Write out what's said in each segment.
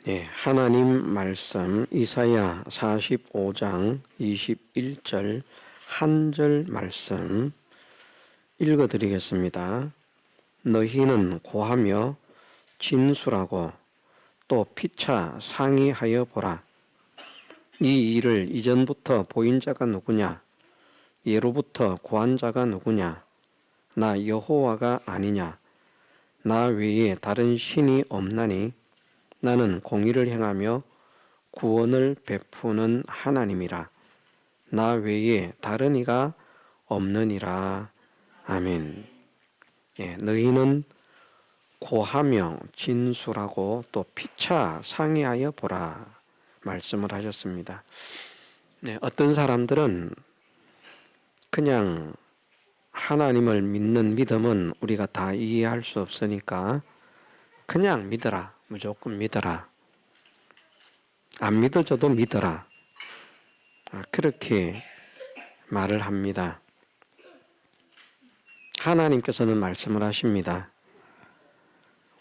하나님 말씀 이사야 45장 21절 한 절 말씀 읽어드리겠습니다. 너희는 고하며 진술하고 또 피차 상의하여 보라. 이 일을 이전부터 보인 자가 누구냐? 예로부터 구한 자가 누구냐? 나 여호와가 아니냐? 나 외에 다른 신이 없나니 나는 공의를 행하며 구원을 베푸는 하나님이라. 나 외에 다른 이가 없느니라. 아멘. 너희는 고하며 진술하고 또 피차 상의하여 보라 말씀을 하셨습니다. 어떤 사람들은 그냥 하나님을 믿는 믿음은 우리가 다 이해할 수 없으니까 그냥 믿어라, 무조건 믿어라, 안 믿어져도 믿어라, 그렇게 말을 합니다. 하나님께서는 말씀을 하십니다.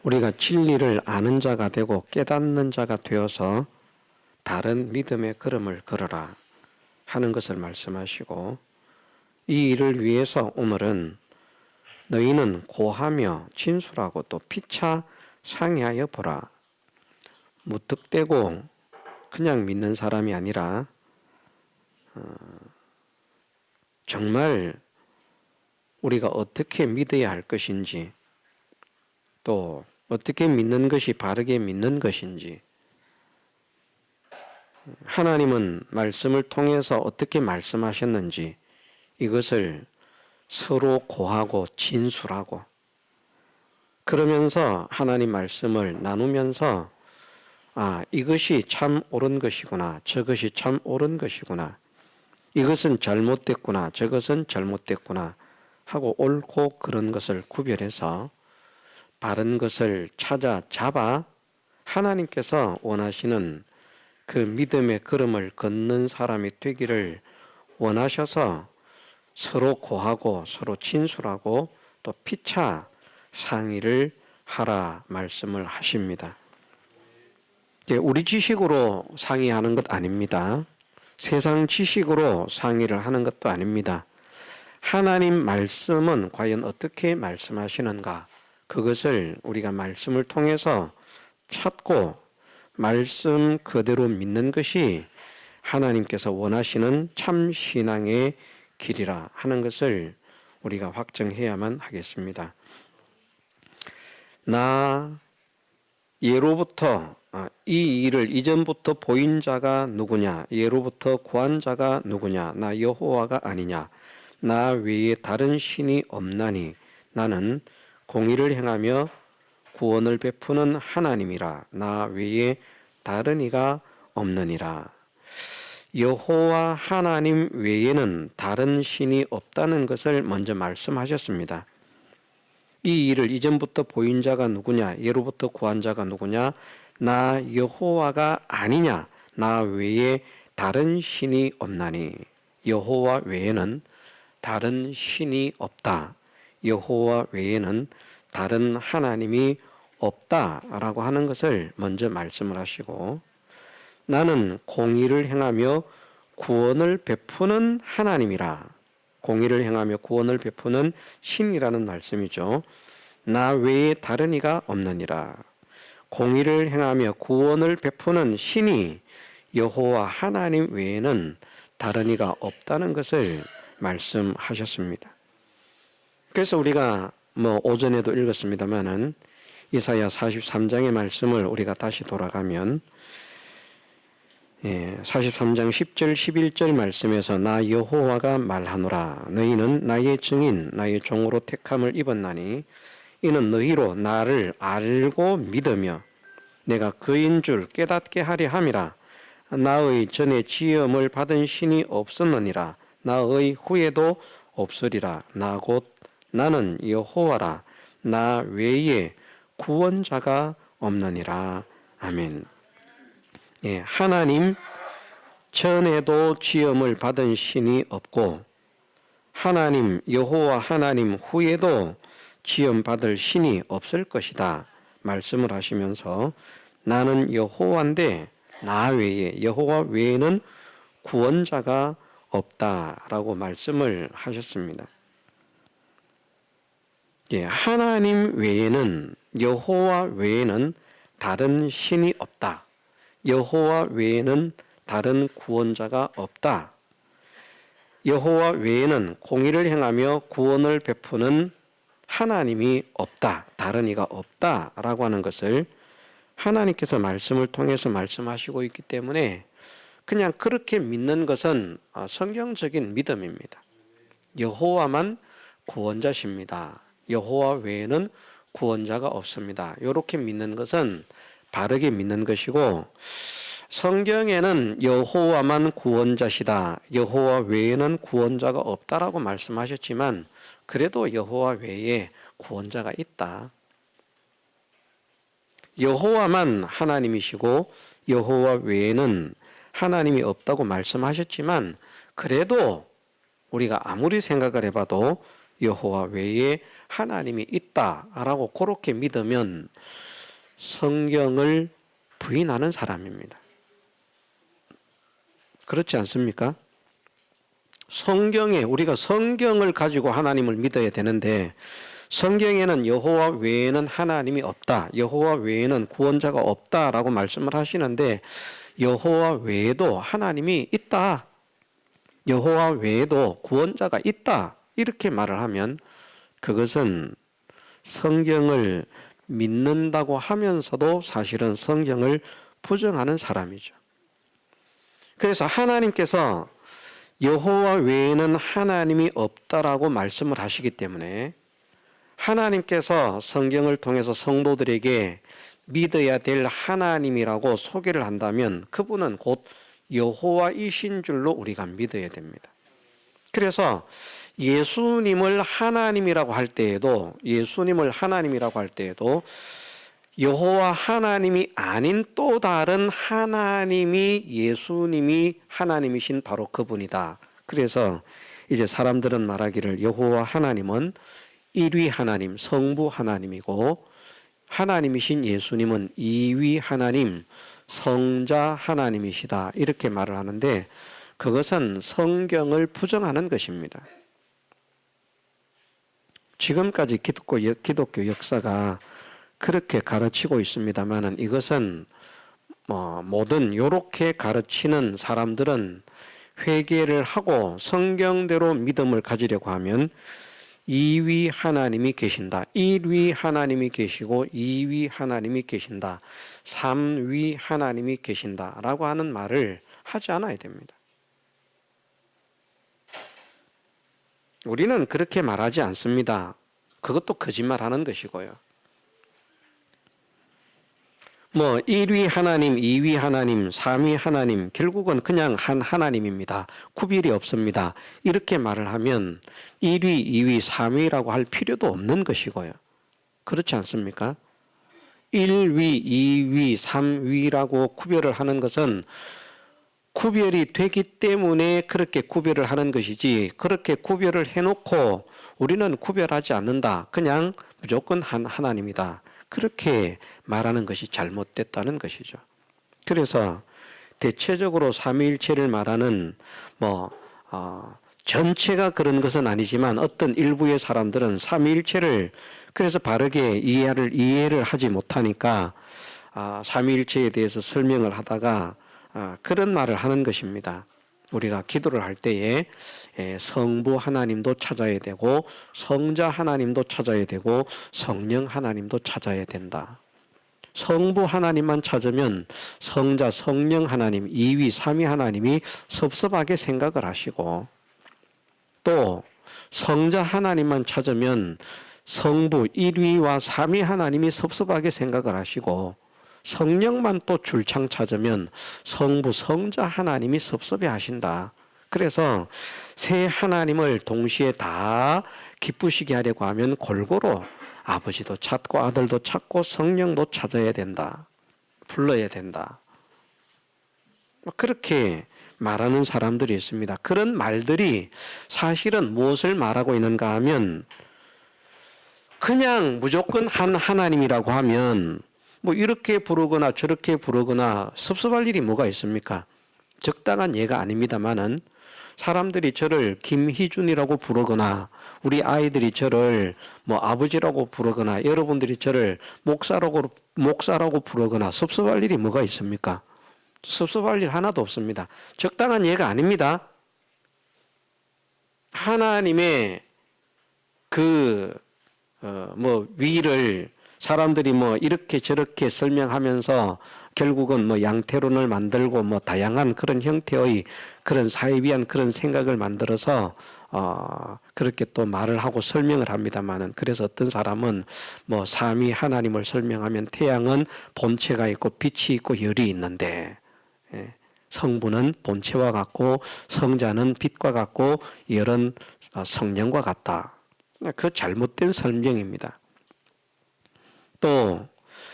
우리가 진리를 아는 자가 되고 깨닫는 자가 되어서 바른 믿음의 걸음을 걸어라 하는 것을 말씀하시고, 이 일을 위해서 오늘은 너희는 고하며 진술하고 또 피차 상의하여 보라. 무턱대고 그냥 믿는 사람이 아니라 정말 우리가 어떻게 믿어야 할 것인지, 또 어떻게 믿는 것이 바르게 믿는 것인지, 하나님은 말씀을 통해서 어떻게 말씀하셨는지 이것을 서로 고하고 진술하고, 그러면서 하나님 말씀을 나누면서 이것이 참 옳은 것이구나, 저것이 참 옳은 것이구나, 이것은 잘못됐구나, 저것은 잘못됐구나 하고 옳고 그런 것을 구별해서 바른 것을 찾아 잡아 하나님께서 원하시는 그 믿음의 걸음을 걷는 사람이 되기를 원하셔서 서로 고하고 서로 진술하고 또 피차 상의를 하라 말씀을 하십니다. 우리 지식으로 상의하는 것 아닙니다. 세상 지식으로 상의를 하는 것도 아닙니다. 하나님 말씀은 과연 어떻게 말씀하시는가, 그것을 우리가 말씀을 통해서 찾고 말씀 그대로 믿는 것이 하나님께서 원하시는 참 신앙의 길이라 하는 것을 우리가 확정해야만 하겠습니다. 나 예로부터 이 일을 이전부터 보인 자가 누구냐? 예로부터 구한 자가 누구냐? 나 여호와가 아니냐? 나 외에 다른 신이 없나니 나는 공의를 행하며 구원을 베푸는 하나님이라. 나 외에 다른 이가 없느니라. 여호와 하나님 외에는 다른 신이 없다는 것을 먼저 말씀하셨습니다. 이 일을 이전부터 보인 자가 누구냐? 예로부터 구한 자가 누구냐? 나 여호와가 아니냐? 나 외에 다른 신이 없나니. 여호와 외에는 다른 신이 없다. 여호와 외에는 다른 하나님이 없다라고 하는 것을 먼저 말씀을 하시고, 나는 공의를 행하며 구원을 베푸는 하나님이라. 공의를 행하며 구원을 베푸는 신이라는 말씀이죠. 나 외에 다른 이가 없느니라. 공의를 행하며 구원을 베푸는 신이 여호와 하나님 외에는 다른 이가 없다는 것을 말씀하셨습니다. 그래서 우리가 오전에도 읽었습니다마는 이사야 43장의 말씀을 우리가 다시 돌아가면 43장 10절 11절 말씀에서 나 여호와가 말하노라. 너희는 나의 증인 나의 종으로 택함을 입었나니 이는 너희로 나를 알고 믿으며 내가 그인 줄 깨닫게 하려 함이라. 나의 전에 지음을 받은 신이 없었느니라. 나의 후에도 없으리라. 나 곧 나는 여호와라. 나 외에 구원자가 없느니라. 아멘. 하나님 전에도 지음을 받은 신이 없고 하나님 여호와 하나님 후에도 지음 받을 신이 없을 것이다 말씀을 하시면서 나는 여호와인데 나 외에 여호와 외에는 구원자가 없다라고 말씀을 하셨습니다. 예, 하나님 외에는 여호와 외에는 다른 신이 없다. 여호와 외에는 다른 구원자가 없다. 여호와 외에는 공의를 행하며 구원을 베푸는 하나님이 없다. 다른 이가 없다라고 하는 것을 하나님께서 말씀을 통해서 말씀하시고 있기 때문에 그냥 그렇게 믿는 것은 성경적인 믿음입니다. 여호와만 구원자십니다. 여호와 외에는 구원자가 없습니다. 이렇게 믿는 것은 바르게 믿는 것이고, 성경에는 여호와만 구원자시다, 여호와 외에는 구원자가 없다라고 말씀하셨지만 그래도 여호와 외에 구원자가 있다. 여호와만 하나님이시고 여호와 외에는 하나님이 없다고 말씀하셨지만 그래도 우리가 아무리 생각을 해봐도 여호와 외에 하나님이 있다라고 그렇게 믿으면 성경을 부인하는 사람입니다. 그렇지 않습니까? 성경에 우리가 성경을 가지고 하나님을 믿어야 되는데 성경에는 여호와 외에는 하나님이 없다, 여호와 외에는 구원자가 없다라고 말씀을 하시는데 여호와 외에도 하나님이 있다, 여호와 외에도 구원자가 있다 이렇게 말을 하면 그것은 성경을 믿는다고 하면서도 사실은 성경을 부정하는 사람이죠. 그래서 하나님께서 여호와 외에는 하나님이 없다라고 말씀을 하시기 때문에 하나님께서 성경을 통해서 성도들에게 믿어야 될 하나님이라고 소개를 한다면 그분은 곧 여호와이신 줄로 우리가 믿어야 됩니다. 그래서 예수님을 하나님이라고 할 때에도 여호와 하나님이 아닌 또 다른 하나님이 예수님이 하나님이신 바로 그분이다. 그래서 이제 사람들은 말하기를 여호와 하나님은 1위 하나님, 성부 하나님이고 하나님이신 예수님은 2위 하나님, 성자 하나님이시다. 이렇게 말을 하는데 그것은 성경을 부정하는 것입니다. 지금까지 기독교 역사가 그렇게 가르치고 있습니다만은 이것은 모든 이렇게 가르치는 사람들은 회개를 하고 성경대로 믿음을 가지려고 하면 2위 하나님이 계신다, 1위 하나님이 계시고 2위 하나님이 계신다, 3위 하나님이 계신다라고 하는 말을 하지 않아야 됩니다. 우리는 그렇게 말하지 않습니다. 그것도 거짓말하는 것이고요. 1위 하나님, 2위 하나님, 3위 하나님, 결국은 그냥 한 하나님입니다. 구별이 없습니다. 이렇게 말을 하면 1위, 2위, 3위라고 할 필요도 없는 것이고요. 그렇지 않습니까? 1위, 2위, 3위라고 구별을 하는 것은 구별이 되기 때문에 그렇게 구별을 하는 것이지, 그렇게 구별을 해놓고 우리는 구별하지 않는다, 그냥 무조건 한 하나님이다, 그렇게 말하는 것이 잘못됐다는 것이죠. 그래서 대체적으로 삼위일체를 말하는 전체가 그런 것은 아니지만 어떤 일부의 사람들은 삼위일체를 그래서 바르게 이해를 하지 못하니까 삼위일체에 대해서 설명을 하다가 그런 말을 하는 것입니다. 우리가 기도를 할 때에 성부 하나님도 찾아야 되고 성자 하나님도 찾아야 되고 성령 하나님도 찾아야 된다. 성부 하나님만 찾으면 성자 성령 하나님 2위 3위 하나님이 섭섭하게 생각을 하시고, 또 성자 하나님만 찾으면 성부 1위와 3위 하나님이 섭섭하게 생각을 하시고, 성령만 또 줄창 찾으면 성부 성자 하나님이 섭섭해 하신다. 그래서 세 하나님을 동시에 다 기쁘시게 하려고 하면 골고루 아버지도 찾고 아들도 찾고 성령도 찾아야 된다, 불러야 된다, 그렇게 말하는 사람들이 있습니다. 그런 말들이 사실은 무엇을 말하고 있는가 하면 그냥 무조건 한 하나님이라고 하면 뭐 이렇게 부르거나 저렇게 부르거나 섭섭할 일이 뭐가 있습니까? 적당한 예가 아닙니다만은 사람들이 저를 김희준이라고 부르거나 우리 아이들이 저를 뭐 아버지라고 부르거나 여러분들이 저를 목사라고 부르거나 섭섭할 일이 뭐가 있습니까? 섭섭할 일 하나도 없습니다. 적당한 예가 아닙니다. 하나님의 위를 사람들이 뭐 이렇게 저렇게 설명하면서 결국은 뭐 양태론을 만들고 뭐 다양한 그런 형태의 그런 사이비한 그런 생각을 만들어서 그렇게 또 말을 하고 설명을 합니다만은, 그래서 어떤 사람은 뭐 삼위 하나님을 설명하면 태양은 본체가 있고 빛이 있고 열이 있는데 성부는 본체와 같고 성자는 빛과 같고 열은 성령과 같다. 그 잘못된 설명입니다. 또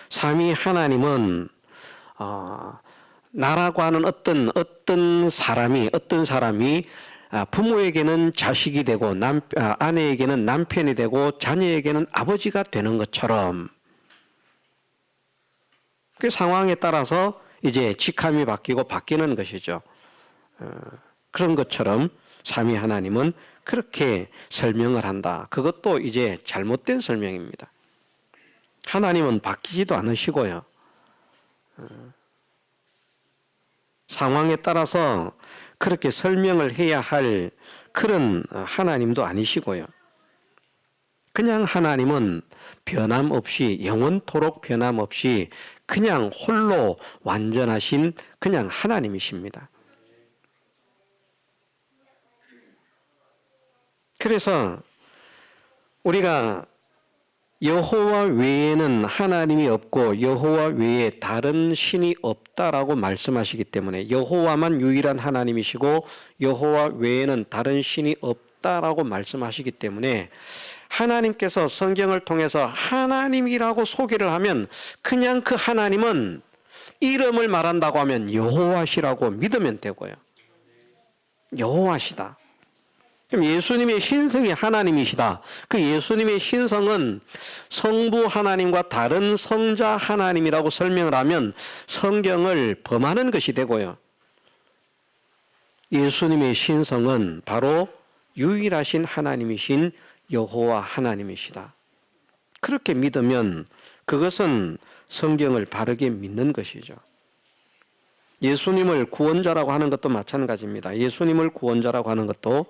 삼위 하나님은 나라고 하는 어떤 사람이 부모에게는 자식이 되고 아내에게는 남편이 되고 자녀에게는 아버지가 되는 것처럼 그 상황에 따라서 이제 직함이 바뀌는 것이죠. 그런 것처럼 삼위 하나님은 그렇게 설명을 한다. 그것도 이제 잘못된 설명입니다. 하나님은 바뀌지도 않으시고요. 상황에 따라서 그렇게 설명을 해야 할 그런 하나님도 아니시고요. 그냥 하나님은 변함없이 영원토록 변함없이 그냥 홀로 완전하신 그냥 하나님이십니다. 그래서 우리가 여호와 외에는 하나님이 없고 여호와 외에 다른 신이 없다라고 말씀하시기 때문에 여호와만 유일한 하나님이시고 여호와 외에는 다른 신이 없다라고 말씀하시기 때문에 하나님께서 성경을 통해서 하나님이라고 소개를 하면 그냥 그 하나님은 이름을 말한다고 하면 여호와시라고 믿으면 되고요. 여호와시다. 그럼 예수님의 신성이 하나님이시다. 그 예수님의 신성은 성부 하나님과 다른 성자 하나님이라고 설명을 하면 성경을 범하는 것이 되고요. 예수님의 신성은 바로 유일하신 하나님이신 여호와 하나님이시다. 그렇게 믿으면 그것은 성경을 바르게 믿는 것이죠. 예수님을 구원자라고 하는 것도 마찬가지입니다. 예수님을 구원자라고 하는 것도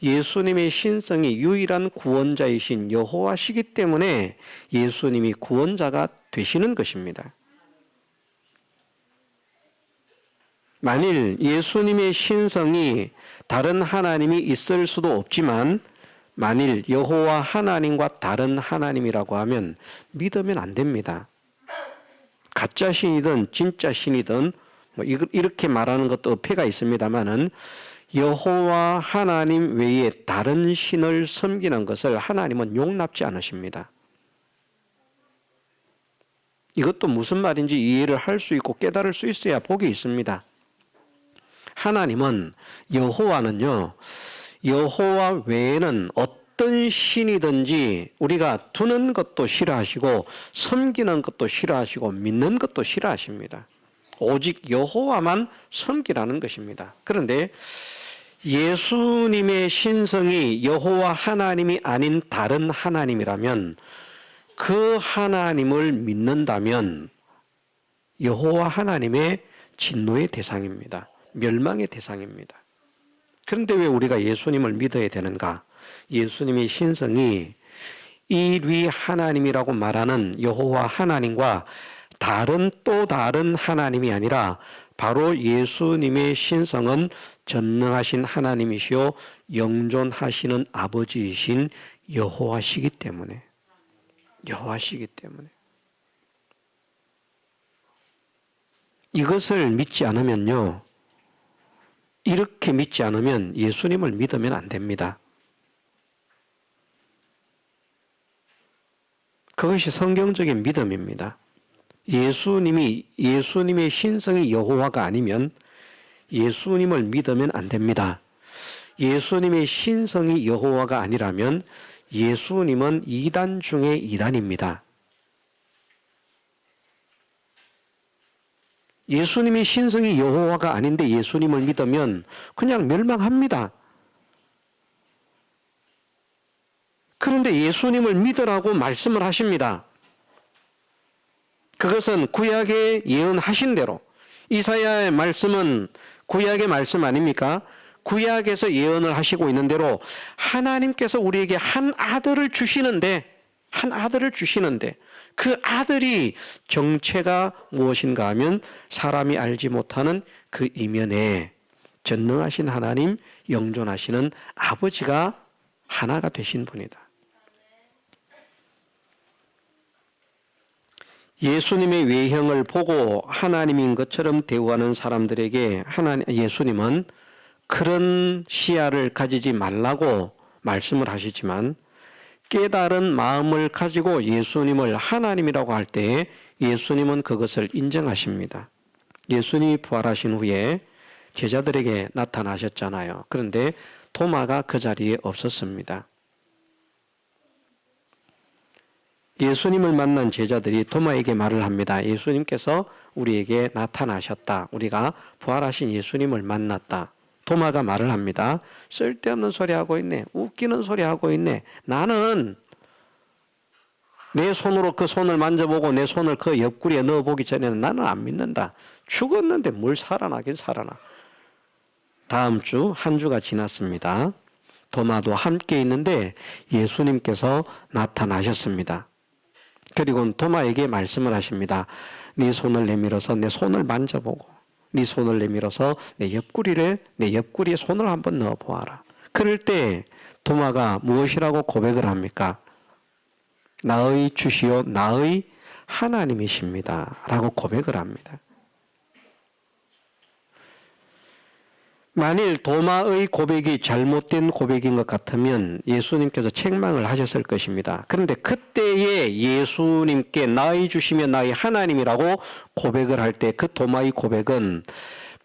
예수님의 신성이 유일한 구원자이신 여호와시기 때문에 예수님이 구원자가 되시는 것입니다. 만일 예수님의 신성이 다른 하나님이 있을 수도 없지만 만일 여호와 하나님과 다른 하나님이라고 하면 믿으면 안 됩니다. 가짜 신이든 진짜 신이든 뭐 이렇게 말하는 것도 어폐가 있습니다만은 여호와 하나님 외에 다른 신을 섬기는 것을 하나님은 용납지 않으십니다. 이것도 무슨 말인지 이해를 할 수 있고 깨달을 수 있어야 복이 있습니다. 하나님은 여호와는요, 여호와 외에는 어떤 신이든지 우리가 두는 것도 싫어하시고 섬기는 것도 싫어하시고 믿는 것도 싫어하십니다. 오직 여호와만 섬기라는 것입니다. 그런데 예수님의 신성이 여호와 하나님이 아닌 다른 하나님이라면 그 하나님을 믿는다면 여호와 하나님의 진노의 대상입니다. 멸망의 대상입니다. 그런데 왜 우리가 예수님을 믿어야 되는가? 예수님의 신성이 일위 하나님이라고 말하는 여호와 하나님과 또 다른 하나님이 아니라 바로 예수님의 신성은 전능하신 하나님이시요 영존하시는 아버지이신 여호와시기 때문에 이것을 믿지 않으면요, 이렇게 믿지 않으면 예수님을 믿으면 안 됩니다. 그것이 성경적인 믿음입니다. 예수님의 신성이 여호와가 아니면 예수님을 믿으면 안 됩니다. 예수님의 신성이 여호와가 아니라면 예수님은 이단 중에 이단입니다. 예수님이 신성이 여호와가 아닌데 예수님을 믿으면 그냥 멸망합니다. 그런데 예수님을 믿으라고 말씀을 하십니다. 그것은 구약에 예언하신 대로, 이사야의 말씀은 구약의 말씀 아닙니까? 구약에서 예언을 하시고 있는 대로 하나님께서 우리에게 한 아들을 주시는데 그 아들이 정체가 무엇인가 하면 사람이 알지 못하는 그 이면에 전능하신 하나님, 영존하시는 아버지가 하나가 되신 분이다. 예수님의 외형을 보고 하나님인 것처럼 대우하는 사람들에게 예수님은 그런 시야를 가지지 말라고 말씀을 하시지만, 깨달은 마음을 가지고 예수님을 하나님이라고 할 때 예수님은 그것을 인정하십니다. 예수님이 부활하신 후에 제자들에게 나타나셨잖아요. 그런데 도마가 그 자리에 없었습니다. 예수님을 만난 제자들이 도마에게 말을 합니다. 예수님께서 우리에게 나타나셨다. 우리가 부활하신 예수님을 만났다. 도마가 말을 합니다. 쓸데없는 소리 하고 있네. 웃기는 소리 하고 있네. 나는 내 손으로 그 손을 만져보고 내 손을 그 옆구리에 넣어보기 전에는 나는 안 믿는다. 죽었는데 뭘 살아나긴 살아나. 다음 주, 한 주가 지났습니다. 도마도 함께 있는데 예수님께서 나타나셨습니다. 그리고 도마에게 말씀을 하십니다. 네 손을 내밀어서 내 손을 만져보고, 네 손을 내밀어서 내 옆구리에 손을 한번 넣어보아라. 그럴 때 도마가 무엇이라고 고백을 합니까? 나의 주시오, 나의 하나님이십니다 라고 고백을 합니다. 만일 도마의 고백이 잘못된 고백인 것 같으면 예수님께서 책망을 하셨을 것입니다. 그런데 그때에 예수님께 나의 주시며 나의 하나님이라고 고백을 할 때 그 도마의 고백은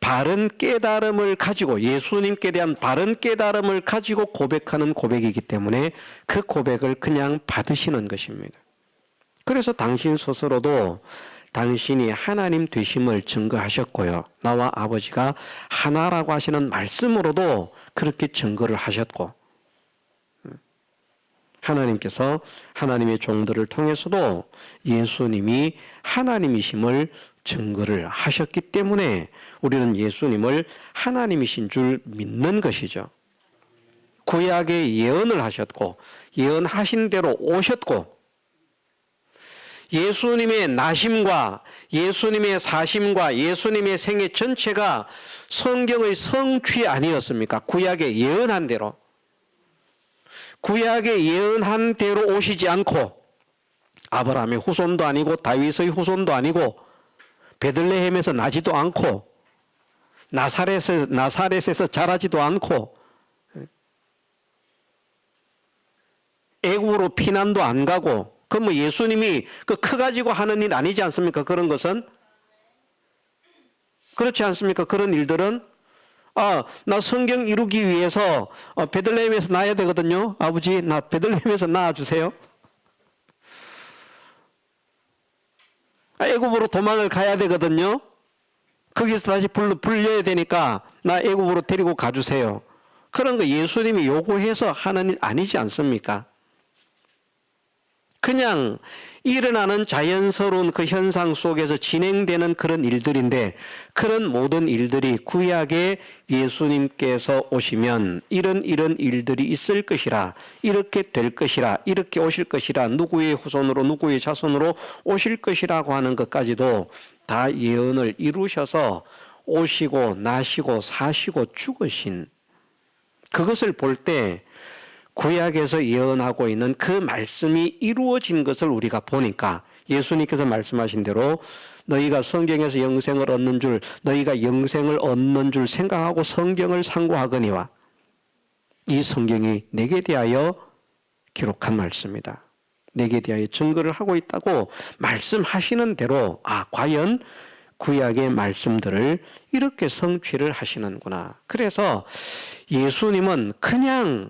바른 깨달음을 가지고, 예수님께 대한 바른 깨달음을 가지고 고백하는 고백이기 때문에 그 고백을 그냥 받으시는 것입니다. 그래서 당신 스스로도 당신이 하나님 되심을 증거하셨고요. 나와 아버지가 하나라고 하시는 말씀으로도 그렇게 증거를 하셨고, 하나님께서 하나님의 종들을 통해서도 예수님이 하나님이심을 증거를 하셨기 때문에 우리는 예수님을 하나님이신 줄 믿는 것이죠. 구약에 예언을 하셨고 예언하신 대로 오셨고, 예수님의 나심과 예수님의 사심과 예수님의 생애 전체가 성경의 성취 아니었습니까? 구약에 예언한 대로. 구약에 예언한 대로 오시지 않고 아브라함의 후손도 아니고 다윗의 후손도 아니고 베들레헴에서 나지도 않고 나사렛에서 자라지도 않고 애국으로 피난도 안 가고, 그럼 뭐 예수님이 그 커가지고 하는 일 아니지 않습니까? 그런 것은 그렇지 않습니까? 그런 일들은 나 성경 이루기 위해서 베들레헴에서 나야 되거든요. 아버지, 나 베들레헴에서 낳아주세요. 애굽으로 도망을 가야 되거든요. 거기서 다시 불려야 되니까 나 애굽으로 데리고 가주세요. 그런 거 예수님이 요구해서 하는 일 아니지 않습니까? 그냥 일어나는 자연스러운 그 현상 속에서 진행되는 그런 일들인데, 그런 모든 일들이 구약에 예수님께서 오시면 이런 일들이 있을 것이라, 이렇게 될 것이라, 이렇게 오실 것이라, 누구의 후손으로 누구의 자손으로 오실 것이라고 하는 것까지도 다 예언을 이루셔서 오시고 나시고 사시고 죽으신, 그것을 볼 때 구약에서 예언하고 있는 그 말씀이 이루어진 것을 우리가 보니까, 예수님께서 말씀하신 대로 너희가 성경에서 영생을 얻는 줄, 너희가 영생을 얻는 줄 생각하고 성경을 상고하거니와, 이 성경이 내게 대하여 기록한 말씀이다. 내게 대하여 증거를 하고 있다고 말씀하시는 대로 과연 구약의 말씀들을 이렇게 성취를 하시는구나. 그래서 예수님은 그냥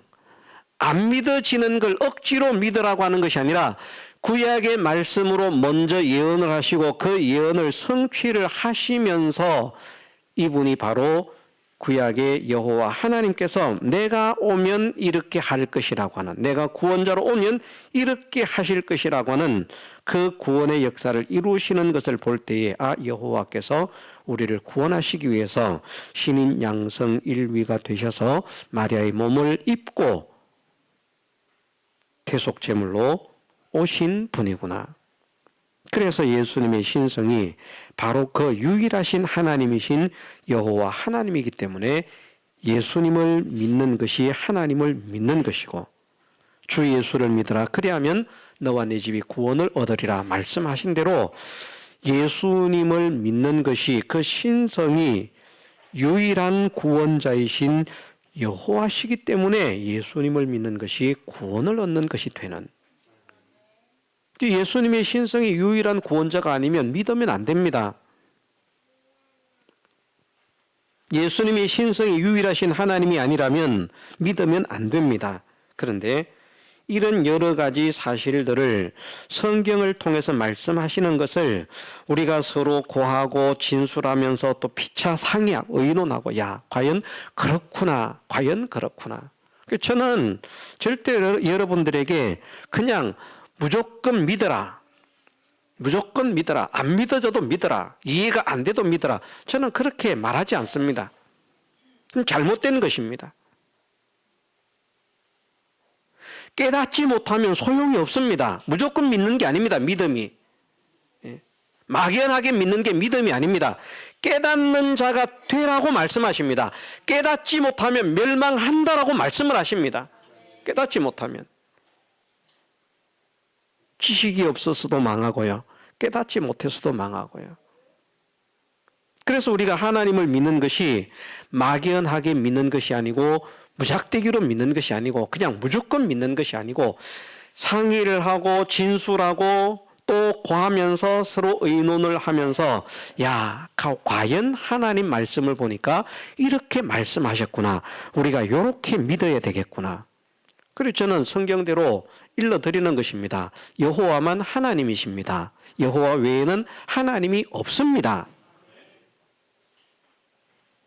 안 믿어지는 걸 억지로 믿으라고 하는 것이 아니라 구약의 말씀으로 먼저 예언을 하시고 그 예언을 성취를 하시면서 이분이 바로 구약의 여호와 하나님께서 내가 오면 이렇게 할 것이라고 하는, 내가 구원자로 오면 이렇게 하실 것이라고 하는 그 구원의 역사를 이루시는 것을 볼 때에 여호와께서 우리를 구원하시기 위해서 신인 양성 일위가 되셔서 마리아의 몸을 입고 대속 제물로 오신 분이구나. 그래서 예수님의 신성이 바로 그 유일하신 하나님이신 여호와 하나님이기 때문에 예수님을 믿는 것이 하나님을 믿는 것이고, 주 예수를 믿으라 그리하면 너와 네 집이 구원을 얻으리라 말씀하신 대로 예수님을 믿는 것이, 그 신성이 유일한 구원자이신 여호와시기 때문에 예수님을 믿는 것이 구원을 얻는 것이 되는, 예수님의 신성이 유일한 구원자가 아니면 믿으면 안 됩니다. 예수님의 신성이 유일하신 하나님이 아니라면 믿으면 안 됩니다. 그런데 이런 여러 가지 사실들을 성경을 통해서 말씀하시는 것을 우리가 서로 고하고 진술하면서 또 피차 상의하고 의논하고, 과연 그렇구나, 과연 그렇구나. 저는 절대 여러분들에게 그냥 무조건 믿어라, 무조건 믿어라, 안 믿어져도 믿어라, 이해가 안 돼도 믿어라, 저는 그렇게 말하지 않습니다. 잘못된 것입니다. 깨닫지 못하면 소용이 없습니다. 무조건 믿는 게 아닙니다. 믿음이 막연하게 믿는 게 믿음이 아닙니다. 깨닫는 자가 되라고 말씀하십니다. 깨닫지 못하면 멸망한다라고 말씀을 하십니다. 깨닫지 못하면 지식이 없어서도 망하고요, 깨닫지 못해서도 망하고요. 그래서 우리가 하나님을 믿는 것이 막연하게 믿는 것이 아니고, 무작대기로 믿는 것이 아니고, 그냥 무조건 믿는 것이 아니고, 상의를 하고 진술하고 또 고하면서 서로 의논을 하면서, 과연 하나님 말씀을 보니까 이렇게 말씀하셨구나, 우리가 이렇게 믿어야 되겠구나. 그리고 저는 성경대로 일러드리는 것입니다. 여호와만 하나님이십니다. 여호와 외에는 하나님이 없습니다.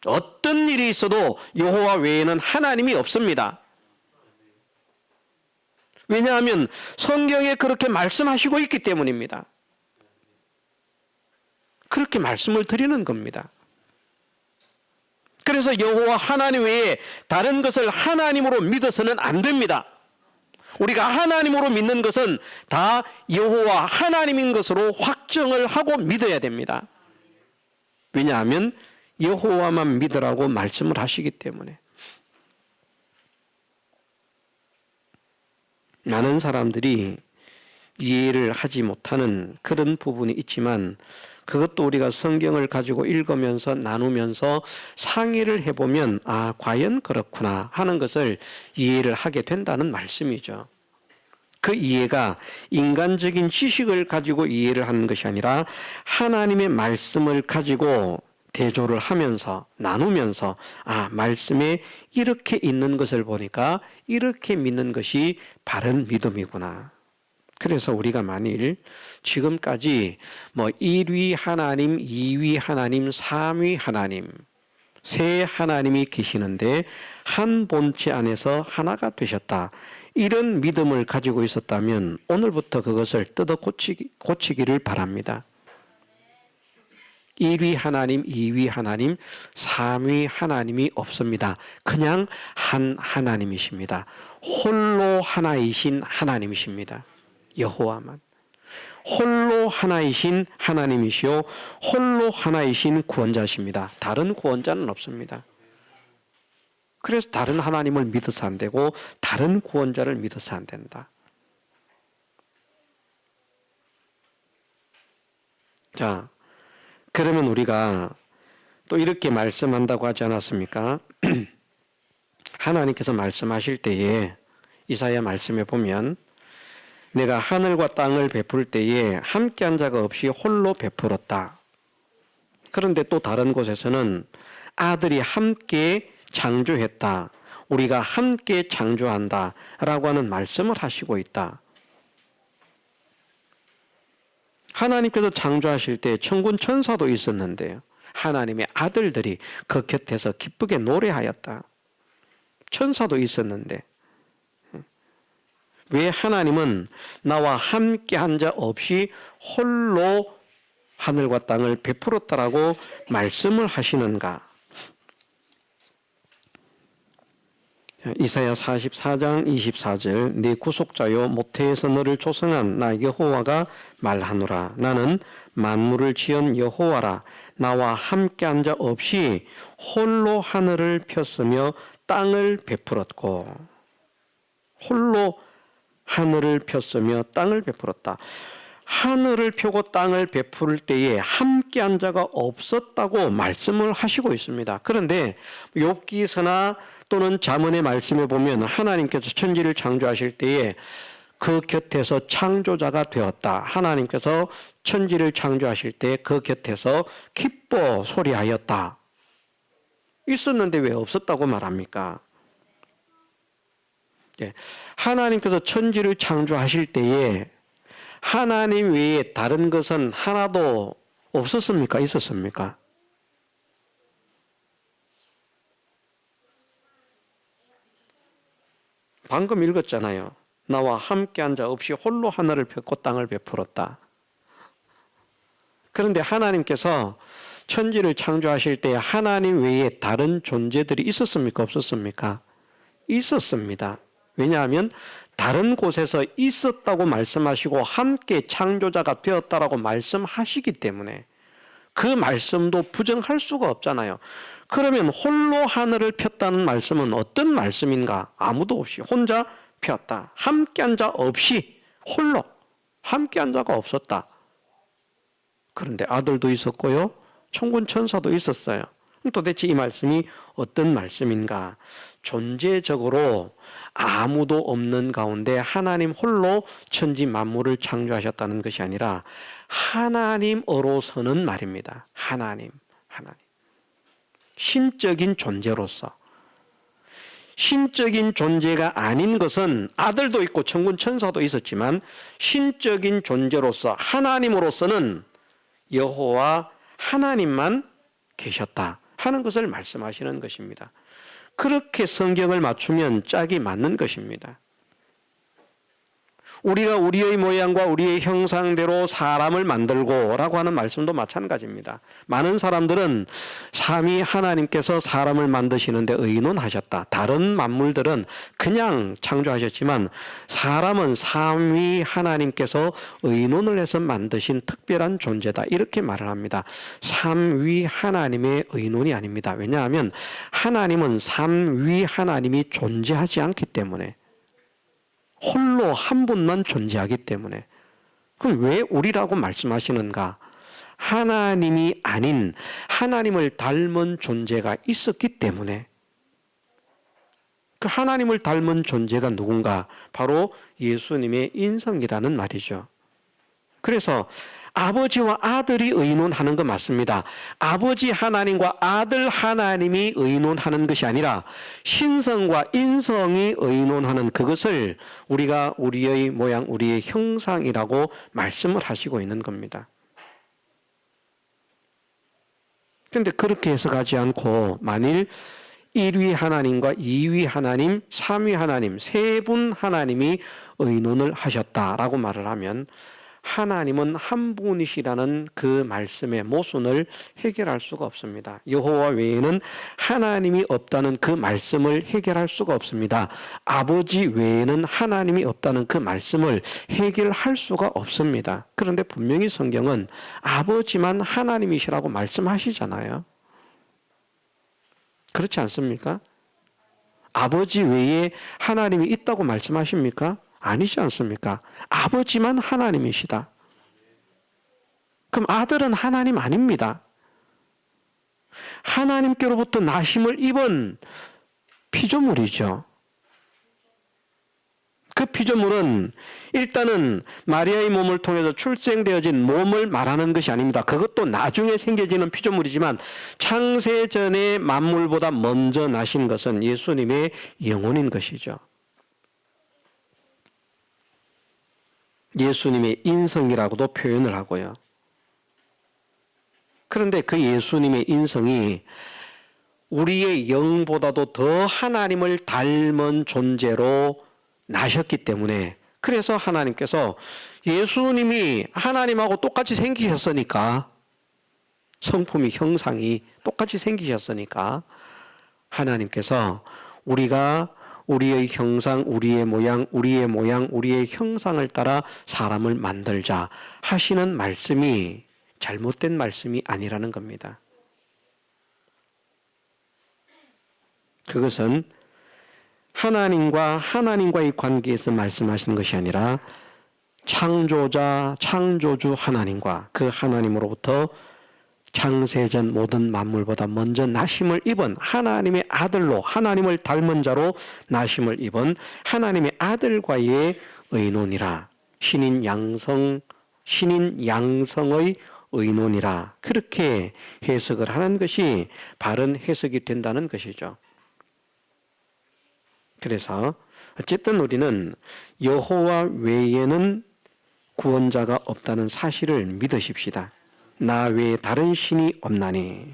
어떤 일이 있어도 여호와 외에는 하나님이 없습니다. 왜냐하면 성경에 그렇게 말씀하시고 있기 때문입니다. 그렇게 말씀을 드리는 겁니다. 그래서 여호와 하나님 외에 다른 것을 하나님으로 믿어서는 안 됩니다. 우리가 하나님으로 믿는 것은 다 여호와 하나님인 것으로 확정을 하고 믿어야 됩니다. 왜냐하면 여호와만 믿으라고 말씀을 하시기 때문에. 많은 사람들이 이해를 하지 못하는 그런 부분이 있지만, 그것도 우리가 성경을 가지고 읽으면서 나누면서 상의를 해보면 과연 그렇구나 하는 것을 이해를 하게 된다는 말씀이죠. 그 이해가 인간적인 지식을 가지고 이해를 하는 것이 아니라 하나님의 말씀을 가지고 대조를 하면서 나누면서 말씀에 이렇게 있는 것을 보니까 이렇게 믿는 것이 바른 믿음이구나. 그래서 우리가 만일 지금까지 1위 하나님, 2위 하나님, 3위 하나님, 세 하나님이 계시는데 한 본체 안에서 하나가 되셨다, 이런 믿음을 가지고 있었다면 오늘부터 그것을 뜯어 고치기를 바랍니다. 1위 하나님, 2위 하나님, 3위 하나님이 없습니다. 그냥 한 하나님이십니다. 홀로 하나이신 하나님이십니다. 여호와만. 홀로 하나이신 하나님이시오, 홀로 하나이신 구원자십니다. 다른 구원자는 없습니다. 그래서 다른 하나님을 믿어서 안 되고 다른 구원자를 믿어서 안 된다. 자, 그러면 우리가 또 이렇게 말씀한다고 하지 않았습니까? 하나님께서 말씀하실 때에 이사야 말씀에 보면 내가 하늘과 땅을 베풀 때에 함께한 자가 없이 홀로 베풀었다. 그런데 또 다른 곳에서는 아들이 함께 창조했다, 우리가 함께 창조한다 라고 하는 말씀을 하시고 있다. 하나님께서 창조하실 때 천군 천사도 있었는데요. 하나님의 아들들이 그 곁에서 기쁘게 노래하였다. 천사도 있었는데 왜 하나님은 나와 함께 한 자 없이 홀로 하늘과 땅을 베풀었다라고 말씀을 하시는가? 이사야 44장 24절 네 구속자여 모태에서 너를 조성한 나 여호와가 말하노라. 나는 만물을 지은 여호와라. 나와 함께한 자 없이 홀로 하늘을 폈으며 땅을 베풀었고, 홀로 하늘을 폈으며 땅을 베풀었다. 하늘을 펴고 땅을 베풀 때에 함께한 자가 없었다고 말씀을 하시고 있습니다. 그런데 욥기서나 또는 잠언의 말씀에 보면 하나님께서 천지를 창조하실 때에 그 곁에서 창조자가 되었다. 하나님께서 천지를 창조하실 때 그 곁에서 기뻐 소리하였다. 있었는데 왜 없었다고 말합니까? 하나님께서 천지를 창조하실 때에 하나님 외에 다른 것은 하나도 없었습니까? 있었습니까? 방금 읽었잖아요. 나와 함께한 자 없이 홀로 하늘을 폈고 땅을 베풀었다. 그런데 하나님께서 천지를 창조하실 때 하나님 외에 다른 존재들이 있었습니까? 없었습니까? 있었습니다. 왜냐하면 다른 곳에서 있었다고 말씀하시고 함께 창조자가 되었다라고 말씀하시기 때문에 그 말씀도 부정할 수가 없잖아요. 그러면 홀로 하늘을 폈다는 말씀은 어떤 말씀인가? 아무도 없이 혼자 폈다. 함께한 자 없이 홀로 함께한 자가 없었다. 그런데 아들도 있었고요. 천군 천사도 있었어요. 도대체 이 말씀이 어떤 말씀인가? 존재적으로 아무도 없는 가운데 하나님 홀로 천지 만물을 창조하셨다는 것이 아니라 하나님으로서는 말입니다. 하나님. 신적인 존재로서. 신적인 존재가 아닌 것은 아들도 있고 천군 천사도 있었지만 신적인 존재로서 하나님으로서는 여호와 하나님만 계셨다 하는 것을 말씀하시는 것입니다. 그렇게 성경을 맞추면 짝이 맞는 것입니다. 우리가 우리의 모양과 우리의 형상대로 사람을 만들고 라고 하는 말씀도 마찬가지입니다. 많은 사람들은 삼위 하나님께서 사람을 만드시는데 의논하셨다. 다른 만물들은 그냥 창조하셨지만 사람은 삼위 하나님께서 의논을 해서 만드신 특별한 존재다. 이렇게 말을 합니다. 삼위 하나님의 의논이 아닙니다. 왜냐하면 하나님은 삼위 하나님이 존재하지 않기 때문에 홀로 한 분만 존재하기 때문에. 그럼 왜 우리라고 말씀하시는가? 하나님이 아닌 하나님을 닮은 존재가 있었기 때문에. 그 하나님을 닮은 존재가 누군가? 바로 예수님의 인성이라는 말이죠. 그래서 아버지와 아들이 의논하는 거 맞습니다. 아버지 하나님과 아들 하나님이 의논하는 것이 아니라 신성과 인성이 의논하는 그것을 우리가 우리의 모양, 우리의 형상이라고 말씀을 하시고 있는 겁니다. 그런데 그렇게 해석하지 않고 만일 1위 하나님과 2위 하나님, 3위 하나님, 세 분 하나님이 의논을 하셨다라고 말을 하면 하나님은 한 분이시라는 그 말씀의 모순을 해결할 수가 없습니다. 여호와 외에는 하나님이 없다는 그 말씀을 해결할 수가 없습니다. 아버지 외에는 하나님이 없다는 그 말씀을 해결할 수가 없습니다. 그런데 분명히 성경은 아버지만 하나님이시라고 말씀하시잖아요. 그렇지 않습니까? 아버지 외에 하나님이 있다고 말씀하십니까? 아니지 않습니까? 아버지만 하나님이시다. 그럼 아들은 하나님 아닙니다. 하나님께로부터 나심을 입은 피조물이죠. 그 피조물은 일단은 마리아의 몸을 통해서 출생되어진 몸을 말하는 것이 아닙니다. 그것도 나중에 생겨지는 피조물이지만 창세전의 만물보다 먼저 나신 것은 예수님의 영혼인 것이죠. 예수님의 인성이라고도 표현을 하고요. 그런데 그 예수님의 인성이 우리의 영보다도 더 하나님을 닮은 존재로 나셨기 때문에, 그래서 하나님께서 예수님이 하나님하고 똑같이 생기셨으니까, 성품이 형상이 똑같이 생기셨으니까 하나님께서 우리가 우리의 형상, 우리의 모양, 우리의 형상을 따라 사람을 만들자 하시는 말씀이 잘못된 말씀이 아니라는 겁니다. 그것은 하나님과의 관계에서 말씀하시는 것이 아니라 창조자, 창조주 하나님과 그 하나님으로부터 창세전 모든 만물보다 먼저 나심을 입은 하나님의 아들로, 하나님을 닮은 자로 나심을 입은 하나님의 아들과의 의논이라. 신인 양성의 의논이라. 그렇게 해석을 하는 것이 바른 해석이 된다는 것이죠. 그래서 어쨌든 우리는 여호와 외에는 구원자가 없다는 사실을 믿으십시다. 나 외에 다른 신이 없나니,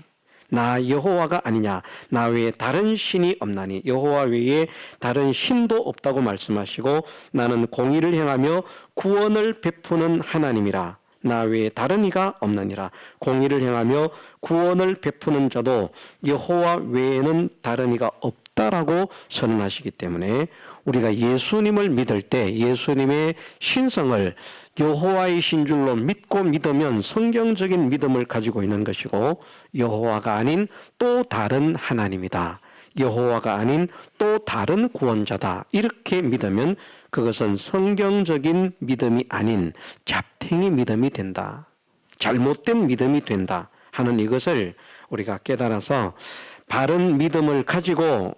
나 여호와가 아니냐, 나 외에 다른 신이 없나니, 여호와 외에 다른 신도 없다고 말씀하시고 나는 공의를 행하며 구원을 베푸는 하나님이라. 나 외에 다른 이가 없느니라. 공의를 행하며 구원을 베푸는 자도 여호와 외에는 다른 이가 없다라고 선언하시기 때문에 우리가 예수님을 믿을 때 예수님의 신성을 여호와의 신줄로 믿고 믿으면 성경적인 믿음을 가지고 있는 것이고, 여호와가 아닌 또 다른 하나님이다, 여호와가 아닌 또 다른 구원자다, 이렇게 믿으면 그것은 성경적인 믿음이 아닌 잡탱이 믿음이 된다, 잘못된 믿음이 된다 하는 이것을 우리가 깨달아서 바른 믿음을 가지고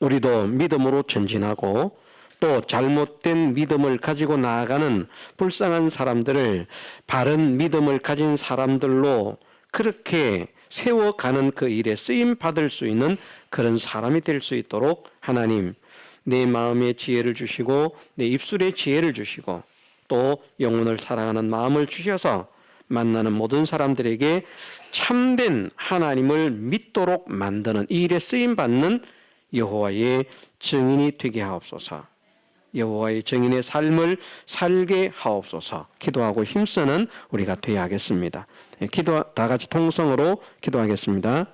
우리도 믿음으로 전진하고, 또 잘못된 믿음을 가지고 나아가는 불쌍한 사람들을 바른 믿음을 가진 사람들로 그렇게 세워가는 그 일에 쓰임 받을 수 있는 그런 사람이 될 수 있도록 하나님 내 마음에 지혜를 주시고 내 입술에 지혜를 주시고 또 영혼을 사랑하는 마음을 주셔서 만나는 모든 사람들에게 참된 하나님을 믿도록 만드는 이 일에 쓰임 받는 여호와의 증인이 되게 하옵소서. 여호와의 증인의 삶을 살게 하옵소서. 기도하고 힘쓰는 우리가 되어야 하겠습니다. 기도 다 같이 통성으로 기도하겠습니다.